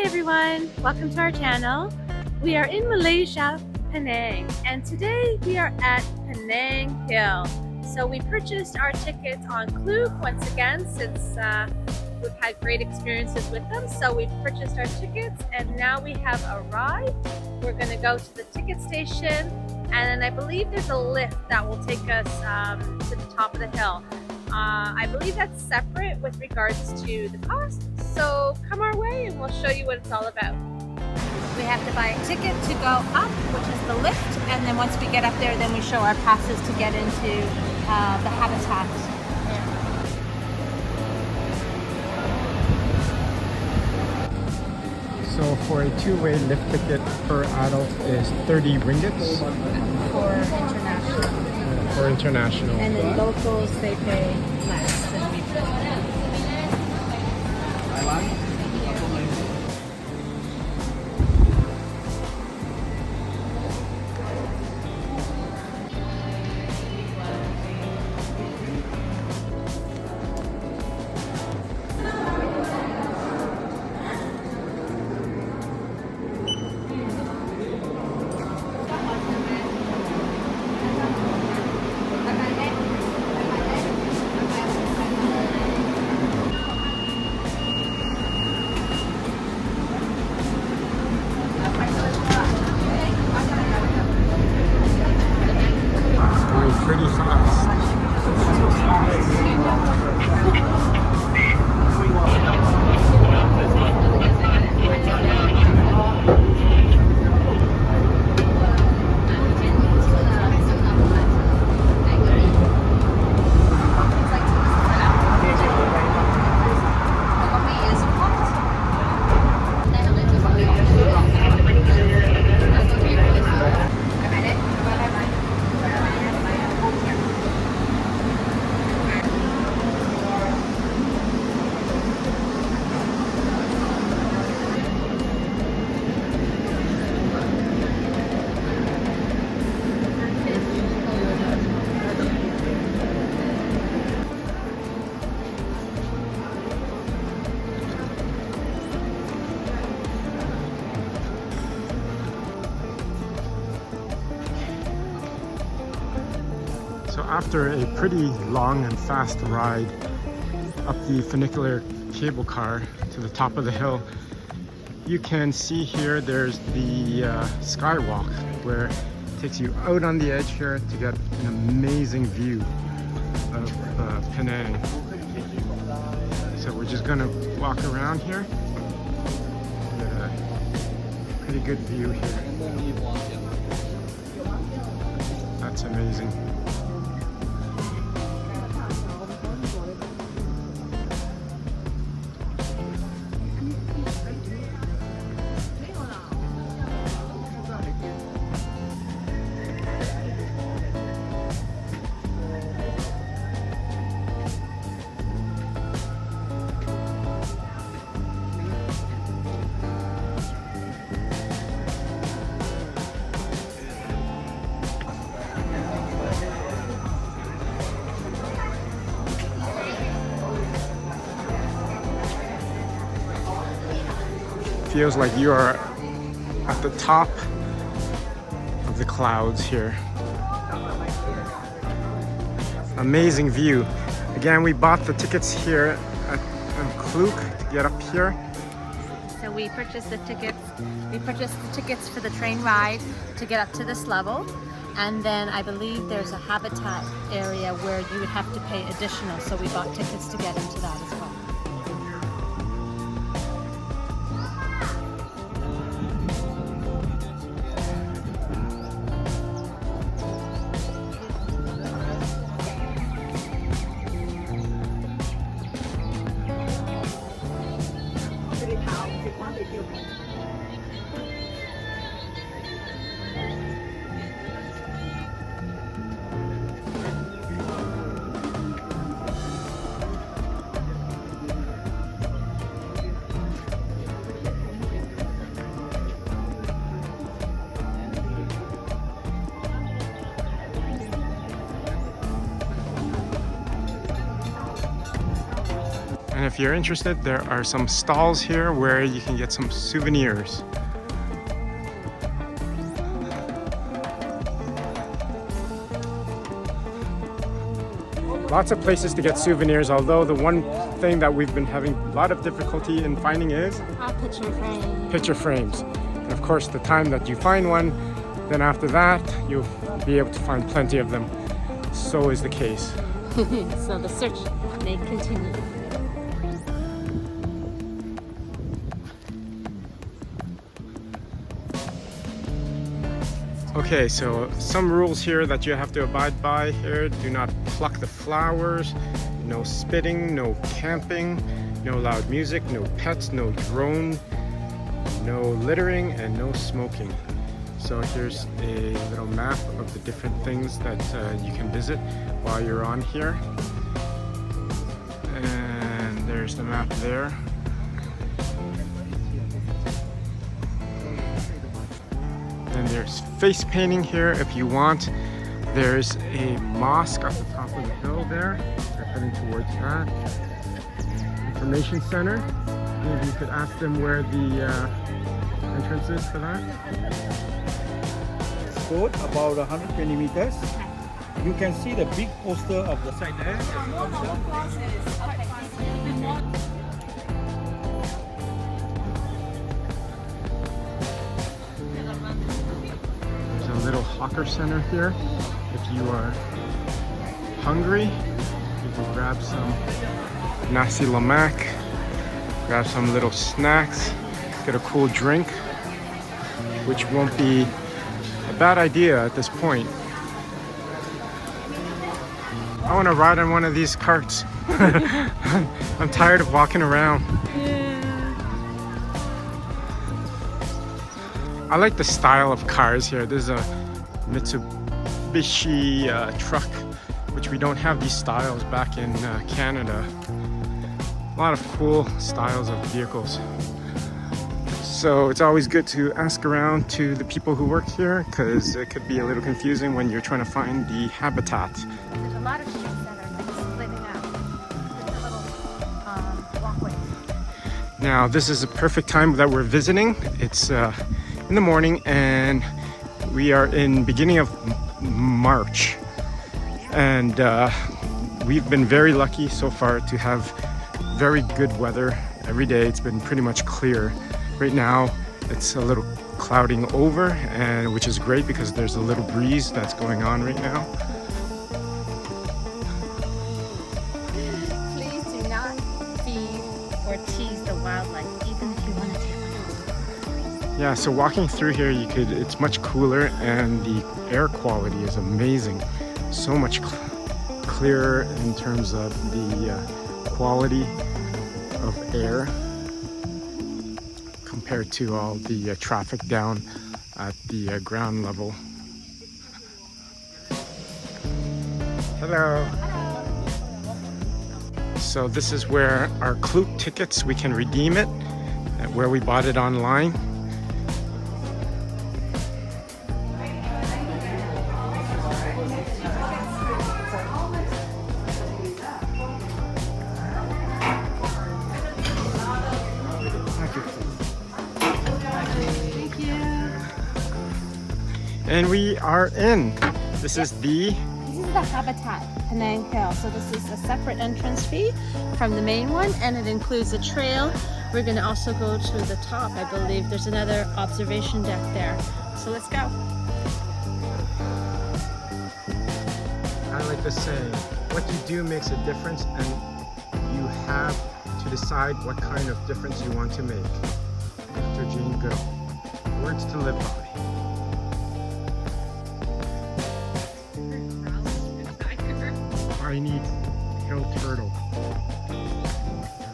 everyone, welcome to our channel. We are in Malaysia, Penang, and today we are at Penang Hill. So we purchased our tickets on Klook once again since we've had great experiences with them. So we purchased our tickets and now we have arrived. We're going to go to the ticket station and I believe there's a lift that will take us to the top of the hill. I believe that's separate with regards to the cost. So come our way and we'll show you what it's all about. We have to buy a ticket to go up, which is the lift, and then once we get up there, then we show our passes to get into the habitat. So for a two-way lift ticket per adult is 30 ringgits. For international. For international. And then locals, they pay less than we pay. Pretty fast. So after a pretty long and fast ride up the funicular cable car to the top of the hill, you can see here there's the skywalk where it takes you out on the edge here to get an amazing view of Penang. So we're just gonna walk around here. Get a pretty good view here. That's amazing. Feels like you are at the top of the clouds here. Amazing view. Again, we bought the tickets here at Klook to get up here. So we purchased the tickets. We purchased the tickets for the train ride to get up to this level. And then I believe there's a habitat area where you would have to pay additional. So we bought tickets to get into that as well. And if you're interested, there are some stalls here where you can get some souvenirs. Lots of places to get souvenirs, although the one thing that we've been having a lot of difficulty in finding is picture frames. And of course, the time that you find one, then after that, you'll be able to find plenty of them. So is the case. So the search may continue. Okay, so some rules here that you have to abide by here. Do not pluck the flowers, no spitting, no camping, no loud music, no pets, no drone, no littering, and no smoking. So here's a little map of the different things that you can visit while you're on here. And there's the map there. And there's face painting here if you want. There's a mosque at the top of the hill there. We're heading towards that. Information center. Maybe you could ask them where the entrance is for that. Road about 120 meters. You can see the big poster of the site there. There's a little hawker center here. If you are hungry, you can grab some nasi lemak, grab some little snacks, get a cool drink, which won't be a bad idea at this point. I want to ride on one of these carts. I'm tired of walking around. I like the style of cars here. There's a Mitsubishi truck, which we don't have these styles back in Canada. A lot of cool styles of vehicles. So it's always good to ask around to the people who work here, because it could be a little confusing when you're trying to find the habitat. There's a lot of streets that are just splitting out. There's a little walkway. Now this is a perfect time that we're visiting. It's in the morning and we are in beginning of March. And we've been very lucky so far to have very good weather every day. It's been pretty much clear. Right now it's a little clouding over, and which is great because there's a little breeze that's going on right now. Please do not feed or tease the wildlife, even if you want to take one. Yeah, so walking through here, it's much cooler and the air quality is amazing. So much clearer in terms of the quality of air compared to all the traffic down at the ground level. Hello. So this is where our Klook tickets, we can redeem it, where we bought it online. And we are in. This is the Habitat Penang Hill. So this is a separate entrance fee from the main one, and it includes a trail. We're going to also go to the top, I believe. There's another observation deck there. So let's go. I like the saying, what you do makes a difference, and you have to decide what kind of difference you want to make. Dr. Jane Goodall. Words to live by. I need hill turtle.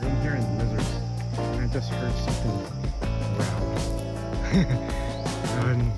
I'm hearing lizards. And I just heard something growl. Run.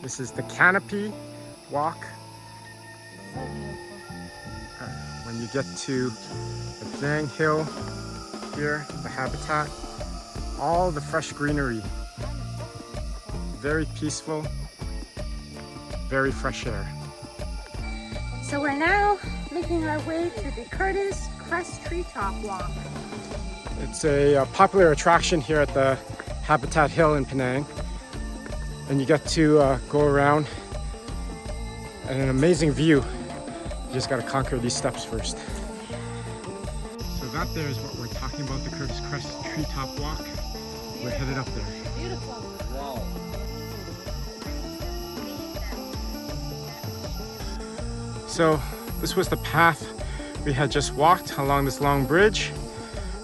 This is the canopy walk. When you get to the Penang Hill here, the Habitat, all the fresh greenery, very peaceful, very fresh air. So we're now making our way to the Curtis Crest Treetop Walk. It's a popular attraction here at the Habitat Hill in Penang, and you get to go around at an amazing view. You just got to conquer these steps first. So that there is what we're talking about, the Curtis Crest Treetop Walk. We're headed up there. Beautiful. Wow. So this was the path we had just walked along this long bridge.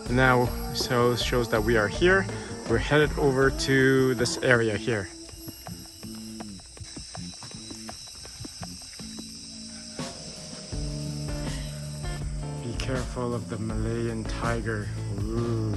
And now, so it shows that we are here. We're headed over to this area here. Be careful of the Malayan tiger. Ooh.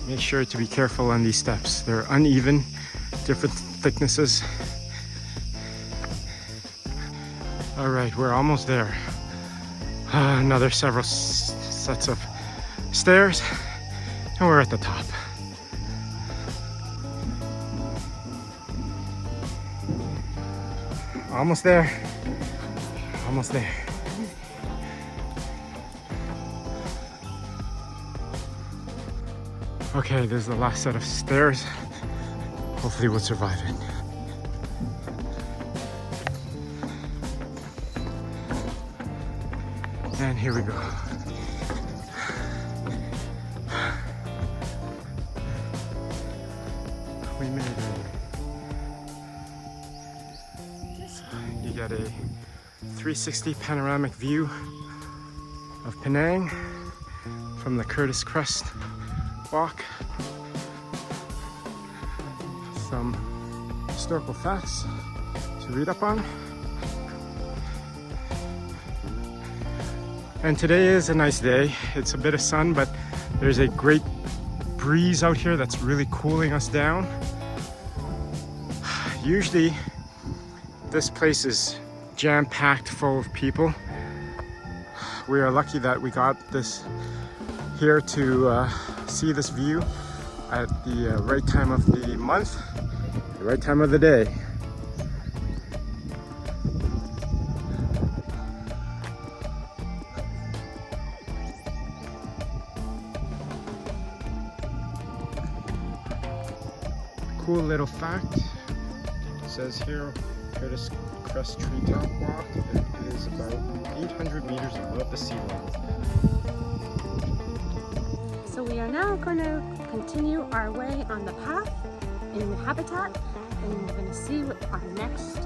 Make sure to be careful on these steps. They're uneven, different thicknesses. All right, we're almost there. Another several sets of stairs, and we're at the top. Almost there. Almost there. Okay, this is the last set of stairs. Hopefully we'll survive it. And here we go. We made it. You get a 360 panoramic view of Penang from the Curtis Crest walk. Some historical facts to read up on. And today is a nice day. It's a bit of sun, but there's a great breeze out here that's really cooling us down. Usually this place is jam-packed full of people. We are lucky that we got this here to see this view at the right time of the month, the right time of the day. Cool little fact, it says here, Curtis Crest Treetop Walk. It is about 800 meters above the sea level. So we are now going to continue our way on the path in the Habitat, and we're going to see what our next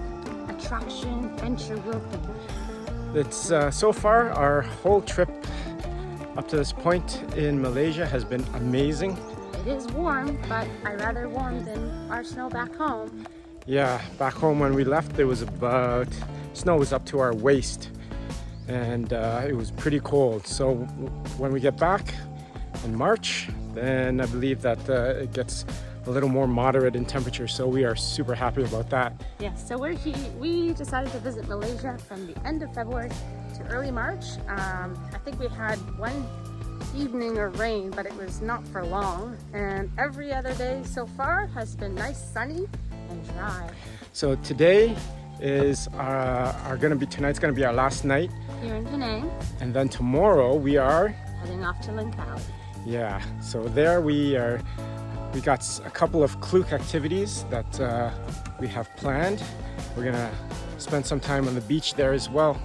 attraction venture will be. It's so far our whole trip up to this point in Malaysia has been amazing. It is warm, but I'd rather warm than our snow back home. Yeah, back home when we left, there was about, snow was up to our waist, and it was pretty cold. So when we get back in March, then I believe that it gets a little more moderate in temperature, so we are super happy about that. Yeah, so we decided to visit Malaysia from the end of February to early March. I think we had one evening of rain, but it was not for long, and every other day so far has been nice, sunny and dry. So today is tonight's gonna be our last night Here in Penang, and then tomorrow we are heading off to Langkawi. Yeah, so there we got a couple of Klook activities that we have planned. We're gonna spend some time on the beach there as well.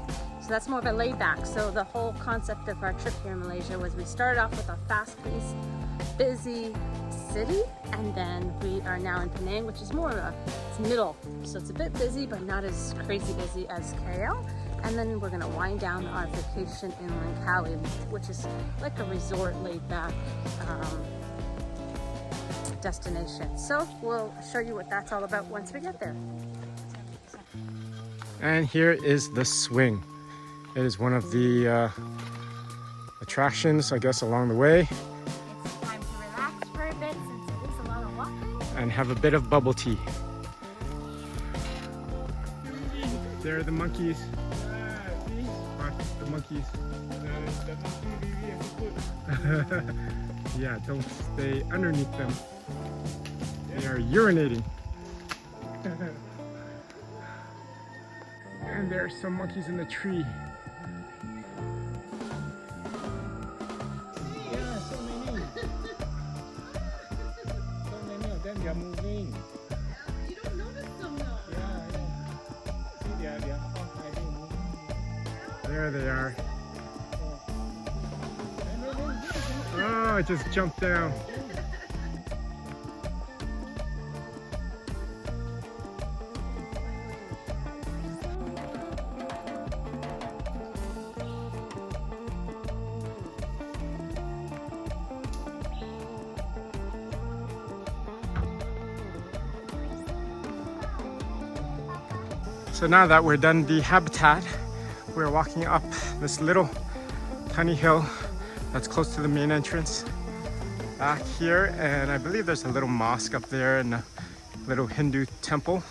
So that's more of a laid back. So the whole concept of our trip here in Malaysia was we started off with a fast-paced, busy city, and then we are now in Penang, which is more of it's middle. So it's a bit busy, but not as crazy busy as KL. And then we're gonna wind down our vacation in Langkawi, which is like a resort laid back destination. So we'll show you what that's all about once we get there. And here is the swing. It is one of the attractions, I guess, along the way. It's time to relax for a bit since it is a lot of walking. And have a bit of bubble tea. There are the monkeys. Watch the monkeys. Yeah, don't stay underneath them. They are urinating. And there are some monkeys in the tree. Yeah, so many. So many of them, they are moving. You don't notice them though. Yeah. See, they are all hiding. There they are. Oh, it just jumped down. So now that we're done the habitat, we're walking up this little tiny hill that's close to the main entrance back here, and I believe there's a little mosque up there and a little Hindu temple.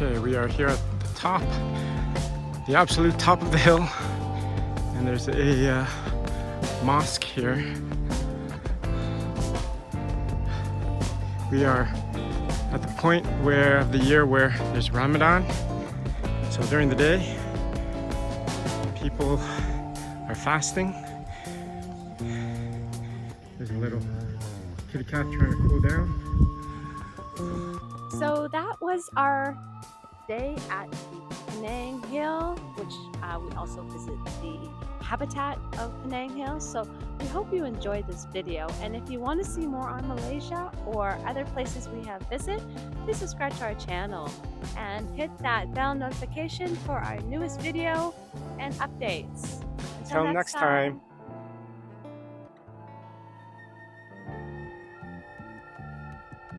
Okay, we are here at the top, the absolute top of the hill, and there's a mosque here. We are at the point of the year where there's Ramadan. So during the day, people are fasting. There's a little kitty cat trying to cool down. So that was our day at the Penang Hill, which we also visit the Habitat of Penang Hill. So we hope you enjoyed this video, and if you want to see more on Malaysia or other places we have visited, please subscribe to our channel and hit that bell notification for our newest video and updates. Until next time.